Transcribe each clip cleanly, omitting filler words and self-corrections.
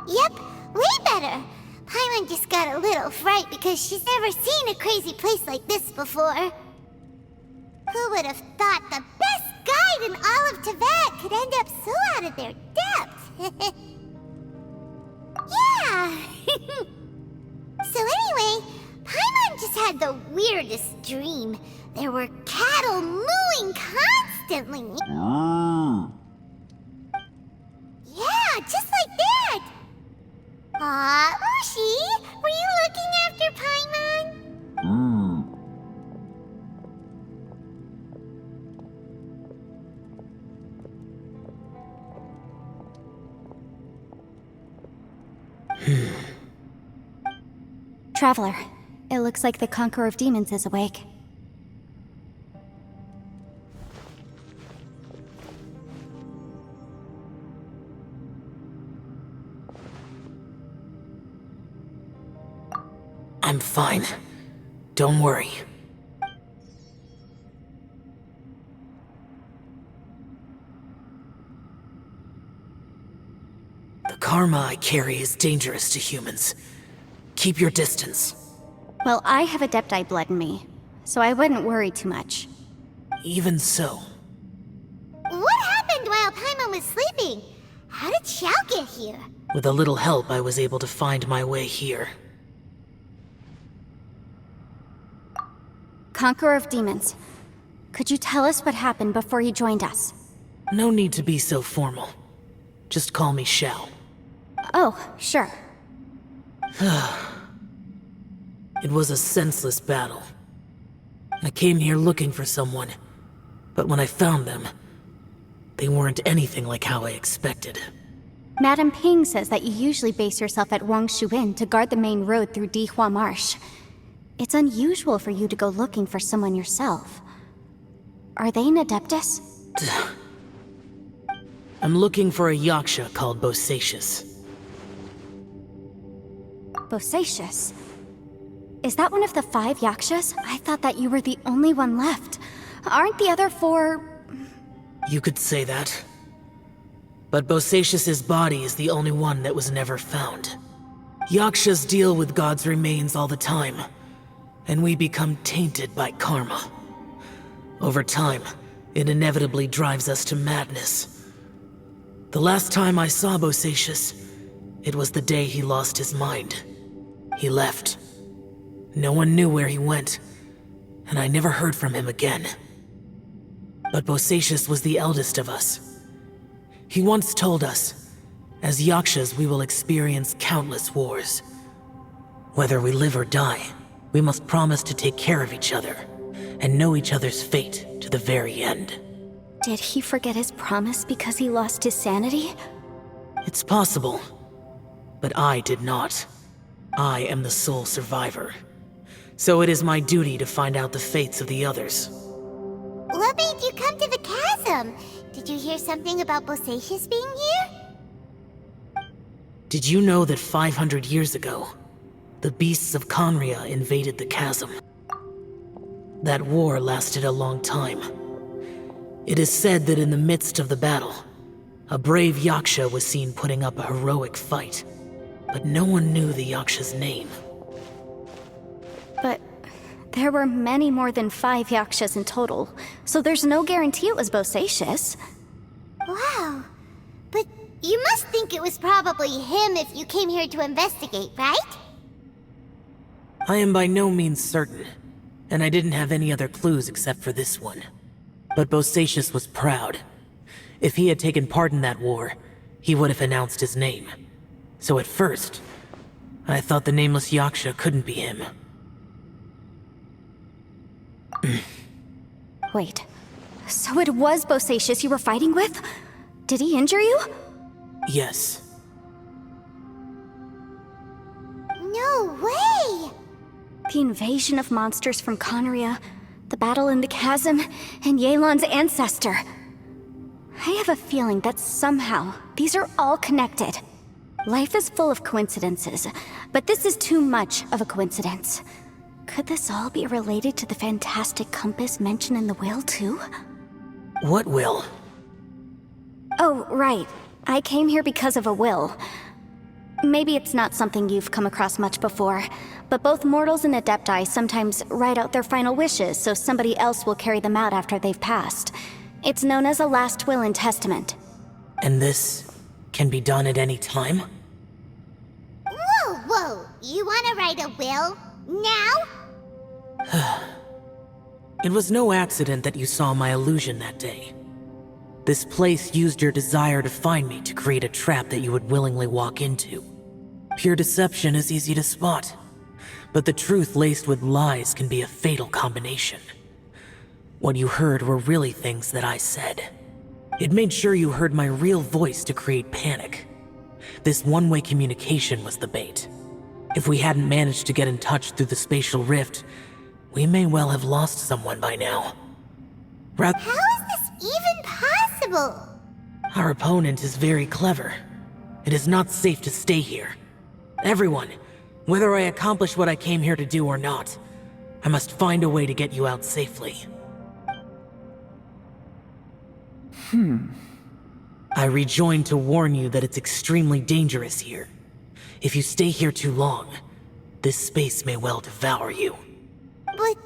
Yep, way better. Paimon just got a little fright because she's never seen a crazy place like this before. Who would have thought the best guide in all of Tibet could end up so out of their depth? Yeah! So anyway, Paimon just had the weirdest dream. There were cattle mooing constantly. Yeah, just like that! Aw, Ushi, were you looking after Paimon? Traveler, it looks like the Conqueror of Demons is awake. I'm fine. Don't worry. The karma I carry is dangerous to humans. Keep your distance. Well, I have Adepti blood in me, so I wouldn't worry too much. Even so. What happened while Paimon was sleeping? How did Xiao get here? With a little help, I was able to find my way here. Conqueror of Demons, could you tell us what happened before you joined us? No need to be so formal. Just call me Xiao. Oh, sure. It was a senseless battle. I came here looking for someone, but when I found them, they weren't anything like how I expected. Madame Ping says that you usually base yourself at Wangshu Inn to guard the main road through Dihua Marsh. It's unusual for you to go looking for someone yourself. Are they an Adeptus? I'm looking for a Yaksha called Bosacius. Bosacius? Is that one of the 5 Yakshas? I thought that you were the only one left. Aren't the other 4... You could say that. But Bosacius's body is the only one that was never found. Yakshas deal with God's remains all the time, and we become tainted by karma. Over time, it inevitably drives us to madness. The last time I saw Bosacius, it was the day he lost his mind. He left. No one knew where he went, and I never heard from him again. But Bosacius was the eldest of us. He once told us, as Yakshas we will experience countless wars. Whether we live or die, we must promise to take care of each other, and know each other's fate to the very end. Did he forget his promise because he lost his sanity? It's possible, but I did not. I am the sole survivor. So it is my duty to find out the fates of the others. What made you come to the chasm? Did you hear something about Bosacius being here? Did you know that 500 years ago, the beasts of Conria invaded the chasm? That war lasted a long time. It is said that in the midst of the battle, a brave Yaksha was seen putting up a heroic fight, but no one knew the Yaksha's name. But there were many more than 5 Yakshas in total, so there's no guarantee it was Bosacius. Wow. But you must think it was probably him if you came here to investigate, right? I am by no means certain, and I didn't have any other clues except for this one. But Bosacius was proud. If he had taken part in that war, he would have announced his name. So at first, I thought the nameless Yaksha couldn't be him. Wait, so it was Bosacius you were fighting with? Did he injure you? Yes. No way! The invasion of monsters from Conria, the battle in the chasm, and Yelan's ancestor. I have a feeling that somehow these are all connected. Life is full of coincidences, but this is too much of a coincidence. Could this all be related to the fantastic compass mentioned in the will, too? What will? Oh, right. I came here because of a will. Maybe it's not something you've come across much before, but both mortals and adepti sometimes write out their final wishes so somebody else will carry them out after they've passed. It's known as a last will and testament. And this can be done at any time? Whoa, whoa! You wanna write a will? Now? It was no accident that you saw my illusion that day. This place used your desire to find me to create a trap that you would willingly walk into. Pure deception is easy to spot, but the truth laced with lies can be a fatal combination. What you heard were really things that I said. It made sure you heard my real voice to create panic. This one-way communication was the bait. If we hadn't managed to get in touch through the spatial rift, we may well have lost someone by now. How is this even possible? Our opponent is very clever. It is not safe to stay here. Everyone, whether I accomplish what I came here to do or not, I must find a way to get you out safely. I rejoined to warn you that it's extremely dangerous here. If you stay here too long, this space may well devour you. But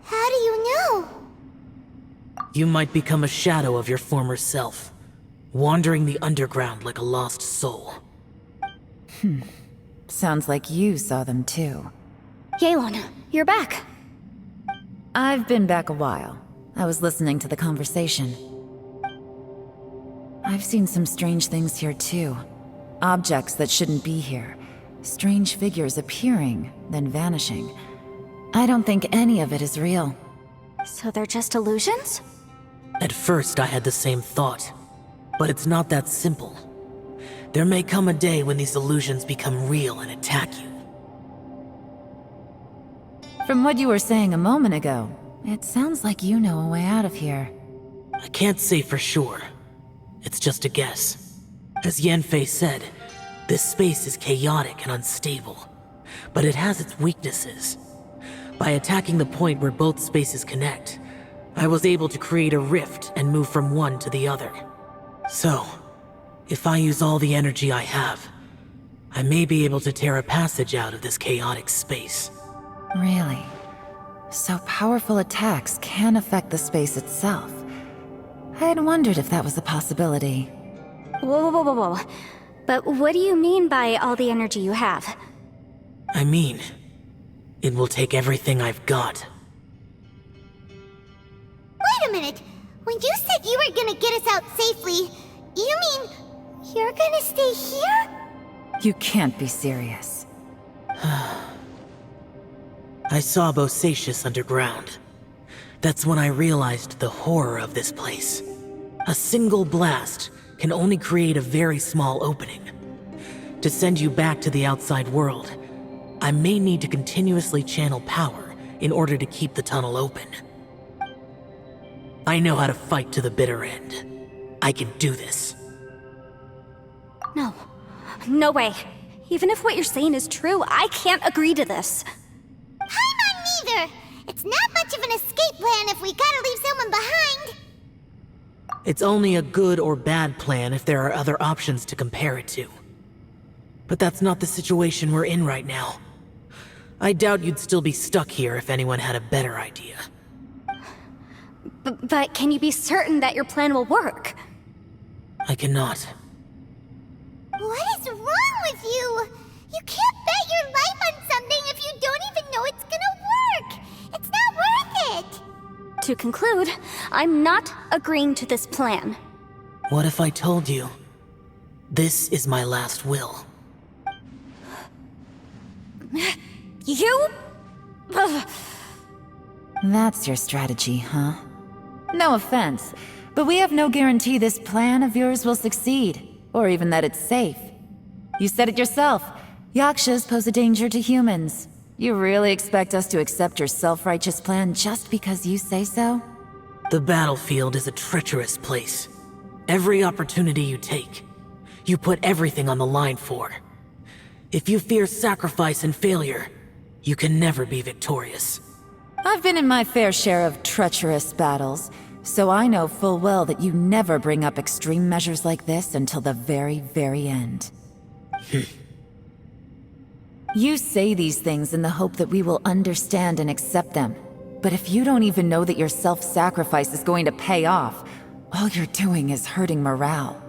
how do you know? You might become a shadow of your former self, wandering the underground like a lost soul. Sounds like you saw them too. Yelan, you're back. I've been back a while. I was listening to the conversation. I've seen some strange things here too. Objects that shouldn't be here. Strange figures appearing, then vanishing. I don't think any of it is real. So they're just illusions? At first I had the same thought, but it's not that simple. There may come a day when these illusions become real and attack you. From what you were saying a moment ago, it sounds like you know a way out of here. I can't say for sure. It's just a guess. As Yanfei said, this space is chaotic and unstable, but it has its weaknesses. By attacking the point where both spaces connect, I was able to create a rift and move from one to the other. So, if I use all the energy I have, I may be able to tear a passage out of this chaotic space. Really? So powerful attacks can affect the space itself. I had wondered if that was a possibility. Whoa, whoa, whoa, whoa. But what do you mean by all the energy you have? I mean, it will take everything I've got. Wait a minute! When you said you were gonna get us out safely, you mean you're gonna stay here? You can't be serious. I saw Bosacius underground. That's when I realized the horror of this place. A single blast can only create a very small opening. To send you back to the outside world, I may need to continuously channel power in order to keep the tunnel open. I know how to fight to the bitter end. I can do this. No. No way. Even if what you're saying is true, I can't agree to this. Paimon neither! It's not much of an escape plan if we gotta leave someone behind! It's only a good or bad plan if there are other options to compare it to. But that's not the situation we're in right now. I doubt you'd still be stuck here if anyone had a better idea. But can you be certain that your plan will work? I cannot. What is wrong with you? You can't bet your life on something if you don't even know it's gonna work! It's not worth it! To conclude, I'm not agreeing to this plan. What if I told you, this is my last will? You? Ugh. That's your strategy, huh? No offense, but we have no guarantee this plan of yours will succeed, or even that it's safe. You said it yourself. Yakshas pose a danger to humans. You really expect us to accept your self-righteous plan just because you say so? The battlefield is a treacherous place. Every opportunity you take, you put everything on the line for. If you fear sacrifice and failure, you can never be victorious. I've been in my fair share of treacherous battles, so I know full well that you never bring up extreme measures like this until the very, very end. You say these things in the hope that we will understand and accept them. But if you don't even know that your self-sacrifice is going to pay off, all you're doing is hurting morale.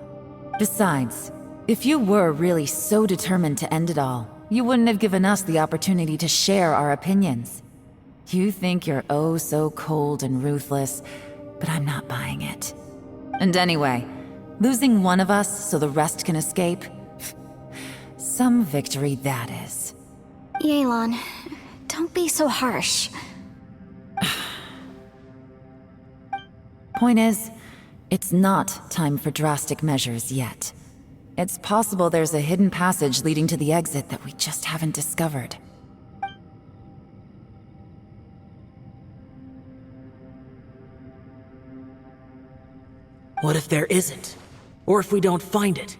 Besides, if you were really so determined to end it all, you wouldn't have given us the opportunity to share our opinions. You think you're oh so cold and ruthless, but I'm not buying it. And anyway, losing one of us so the rest can escape? Some victory that is. Yelan, don't be so harsh. Point is, it's not time for drastic measures yet. It's possible there's a hidden passage leading to the exit that we just haven't discovered. What if there isn't? Or if we don't find it?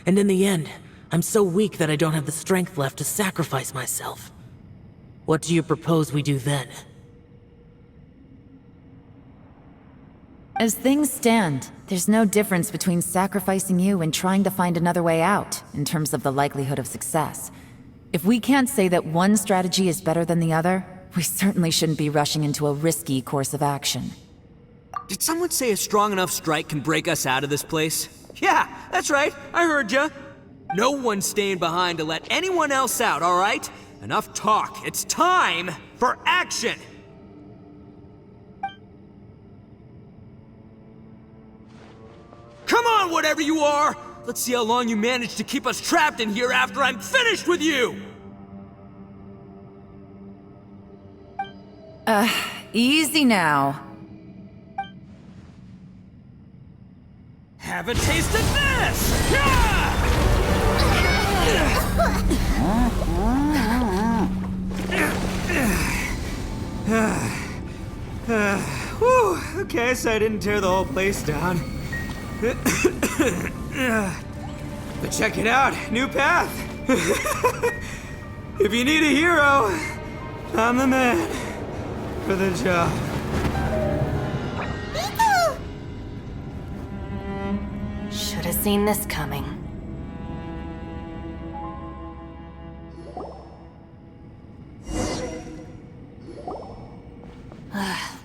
And in the end, I'm so weak that I don't have the strength left to sacrifice myself. What do you propose we do then? As things stand, there's no difference between sacrificing you and trying to find another way out, in terms of the likelihood of success. If we can't say that one strategy is better than the other, we certainly shouldn't be rushing into a risky course of action. Did someone say a strong enough strike can break us out of this place? Yeah, that's right, I heard ya. No one's staying behind to let anyone else out, alright? Enough talk, it's time for action! Come on, whatever you are! Let's see how long you manage to keep us trapped in here after I'm finished with you! Easy now. Have a taste of this! Yeah! Whew, okay, so I didn't tear the whole place down. But check it out, new path. If you need a hero, I'm the man for the job. Itto! Should have seen this coming.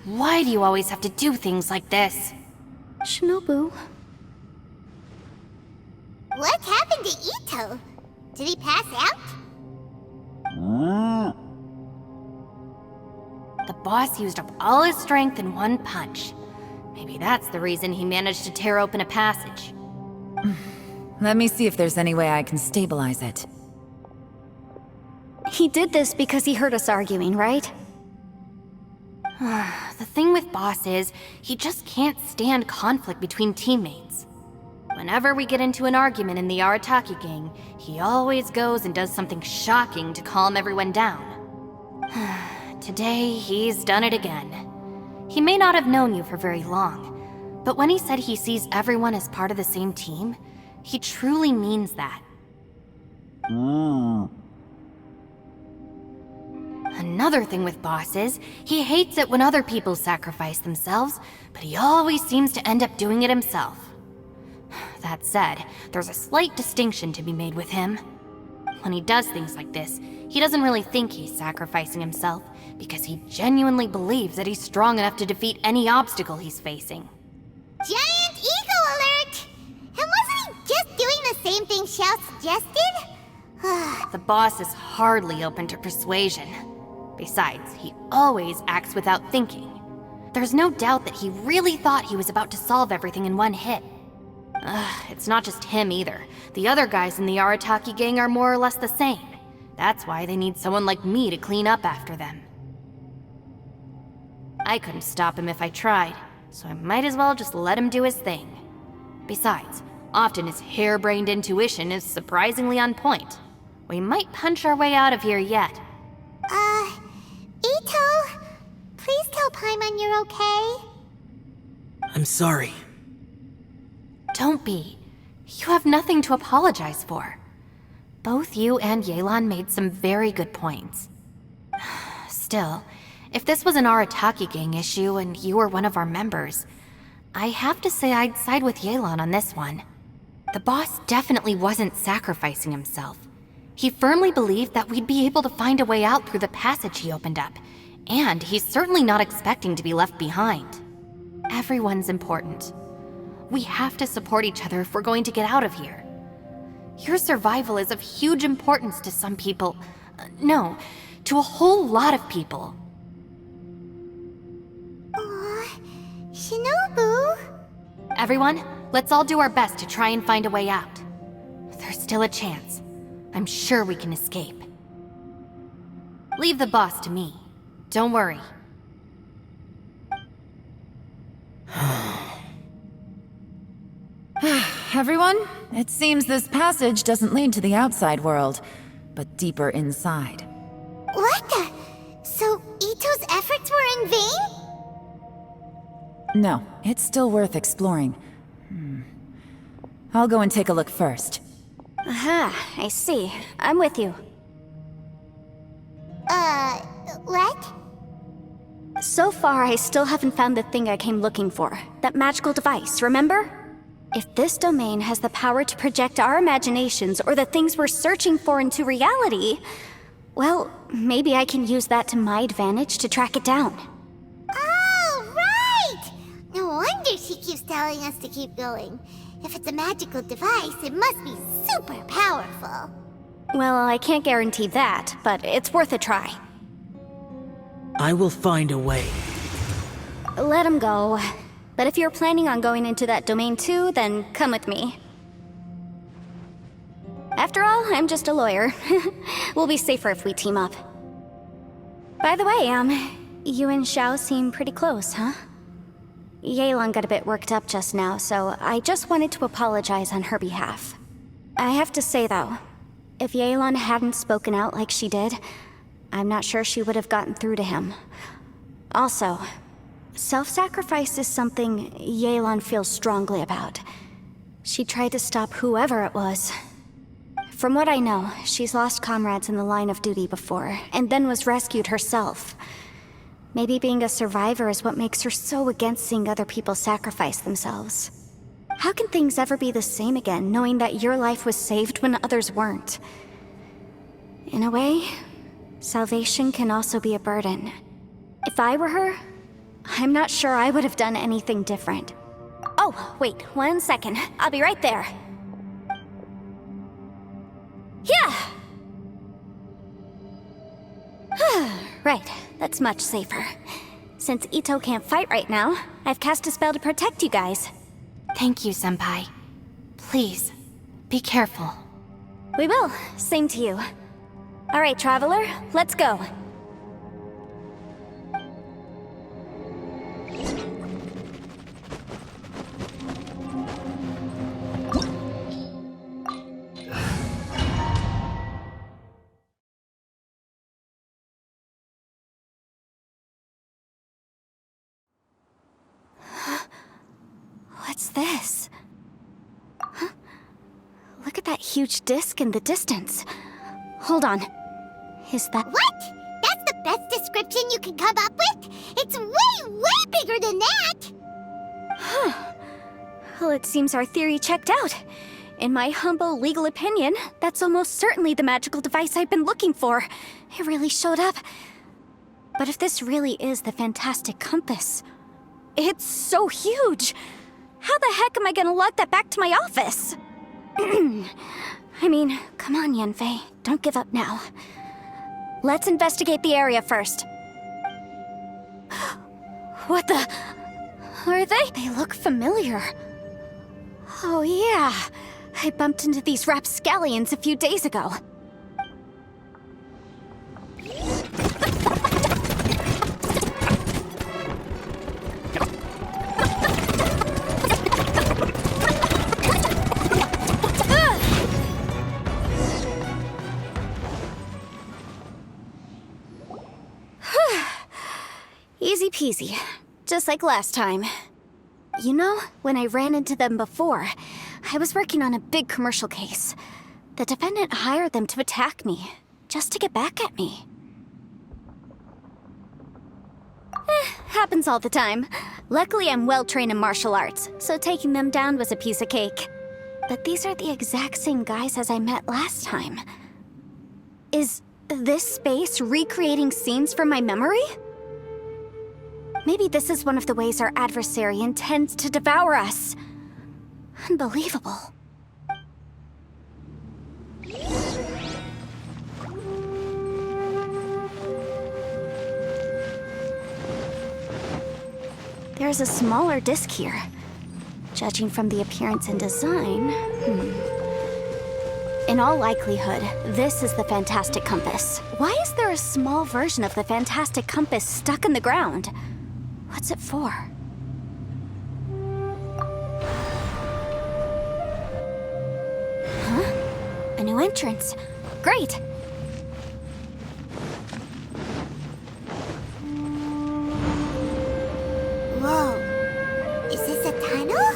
Why do you always have to do things like this? Shinobu, What happened to Itto? Did he pass out? The boss used up all his strength in one punch. Maybe that's the reason he managed to tear open a passage. Let me see if there's any way I can stabilize it. he did this because he heard us arguing, right? The thing with Boss is, he just can't stand conflict between teammates. Whenever we get into an argument in the Arataki gang, he always goes and does something shocking to calm everyone down. Today, he's done it again. He may not have known you for very long, but when he said he sees everyone as part of the same team, he truly means that. Another thing with Boss is, he hates it when other people sacrifice themselves, but he always seems to end up doing it himself. That said, there's a slight distinction to be made with him. When he does things like this, he doesn't really think he's sacrificing himself, because he genuinely believes that he's strong enough to defeat any obstacle he's facing. Giant ego alert! And wasn't he just doing the same thing Xiao suggested? The boss is hardly open to persuasion. Besides, he always acts without thinking. There's no doubt that he really thought he was about to solve everything in one hit. It's not just him either. The other guys in the Arataki gang are more or less the same. That's why they need someone like me to clean up after them. I couldn't stop him if I tried, so I might as well just let him do his thing. Besides, often his harebrained intuition is surprisingly on point. We might punch our way out of here yet. Itto, please tell Paimon you're okay. I'm sorry. Don't be. You have nothing to apologize for. Both you and Yelan made some very good points. Still, if this was an Arataki gang issue and you were one of our members, I have to say I'd side with Yelan on this one. The boss definitely wasn't sacrificing himself. He firmly believed that we'd be able to find a way out through the passage he opened up, and he's certainly not expecting to be left behind. Everyone's important. We have to support each other if we're going to get out of here. Your survival is of huge importance to some people. No, to a whole lot of people. Aw, Shinobu. Everyone, let's all do our best to try and find a way out. There's still a chance. I'm sure we can escape. Leave the boss to me. Don't worry. Everyone, it seems this passage doesn't lead to the outside world, but deeper inside. What the? So Itto's efforts were in vain? No, it's still worth exploring. I'll go and take a look first. Aha, I see. I'm with you. What? So far, I still haven't found the thing I came looking for. That magical device, remember? If this domain has the power to project our imaginations or the things we're searching for into reality, well, maybe I can use that to my advantage to track it down. Oh, right! No wonder she keeps telling us to keep going. If it's a magical device, it must be super powerful. Well, I can't guarantee that, but it's worth a try. I will find a way. Let him go. But if you're planning on going into that domain too, then come with me. After all, I'm just a lawyer. We'll be safer if we team up. By the way, you and Xiao seem pretty close, huh? Yelan got a bit worked up just now, so I just wanted to apologize on her behalf. I have to say though, if Yelan hadn't spoken out like she did, I'm not sure she would have gotten through to him. Also, self-sacrifice is something Yelan feels strongly about. She tried to stop whoever it was. From what I know, she's lost comrades in the line of duty before, and then was rescued herself. Maybe being a survivor is what makes her so against seeing other people sacrifice themselves. How can things ever be the same again, knowing that your life was saved when others weren't? In a way, salvation can also be a burden. If I were her, I'm not sure I would have done anything different. Oh, wait, 1 second. I'll be right there. Yeah! Right, that's much safer. Since Itto can't fight right now, I've cast a spell to protect you guys. Thank you, Senpai. Please, be careful. We will. Same to you. All right, Traveler, let's go. What's this? Huh? Look at that huge disc in the distance. Hold on. Is that... What? That's the best description you can come up with? It's way, way bigger than that! Huh. Well, it seems our theory checked out. In my humble legal opinion, that's almost certainly the magical device I've been looking for. It really showed up. But if this really is the fantastic compass, it's so huge! How the heck am I gonna lug that back to my office? I mean, come on, Yanfei. Don't give up now. Let's investigate the area first. What the... Are they? They look familiar. Oh yeah. I bumped into these rapscallions a few days ago. Easy peasy, just like last time. You know, when I ran into them before, I was working on a big commercial case. The defendant hired them to attack me, just to get back at me. Happens all the time. Luckily, I'm well trained in martial arts, so taking them down was a piece of cake. But these are the exact same guys as I met last time. Is this space recreating scenes from my memory? Maybe this is one of the ways our adversary intends to devour us. Unbelievable. There's a smaller disc here. Judging from the appearance and design, In all likelihood, this is the Fantastic Compass. Why is there a small version of the Fantastic Compass stuck in the ground? What's it for? Huh? A new entrance. Great! Whoa. Is this a tunnel?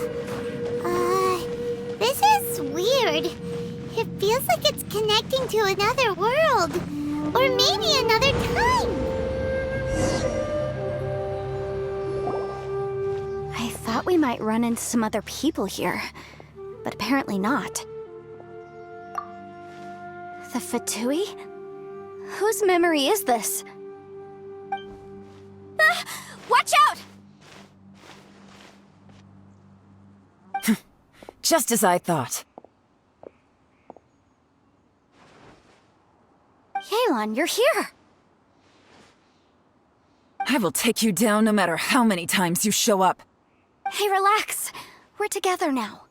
This is weird. It feels like it's connecting to another world. Or maybe another time. I thought we might run into some other people here, but apparently not. The Fatui? Whose memory is this? Ah! Watch out! Just as I thought. Yelan, you're here! I will take you down no matter how many times you show up. Hey, relax. We're together now.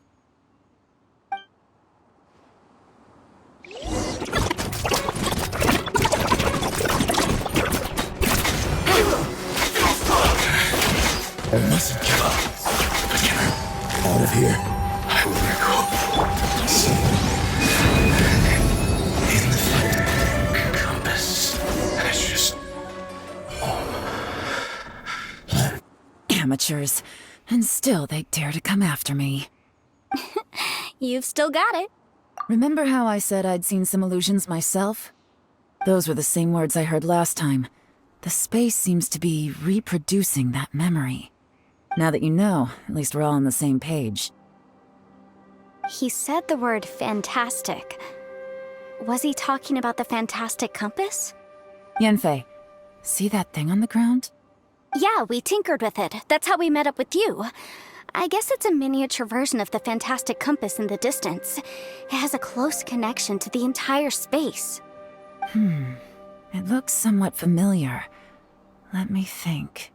I mustn't give up. But out of here, I will go. In the compass. That's just Amateurs. And still they dare to come after me. You've still got it. Remember how I said I'd seen some illusions myself? Those were the same words I heard last time. The space seems to be reproducing that memory. Now that you know, at least we're all on the same page. He said the word fantastic. Was he talking about the Fantastic Compass? Yanfei, see that thing on the ground? Yeah, we tinkered with it. That's how we met up with you. I guess it's a miniature version of the Fantastic Compass in the distance. It has a close connection to the entire space. It looks somewhat familiar. Let me think.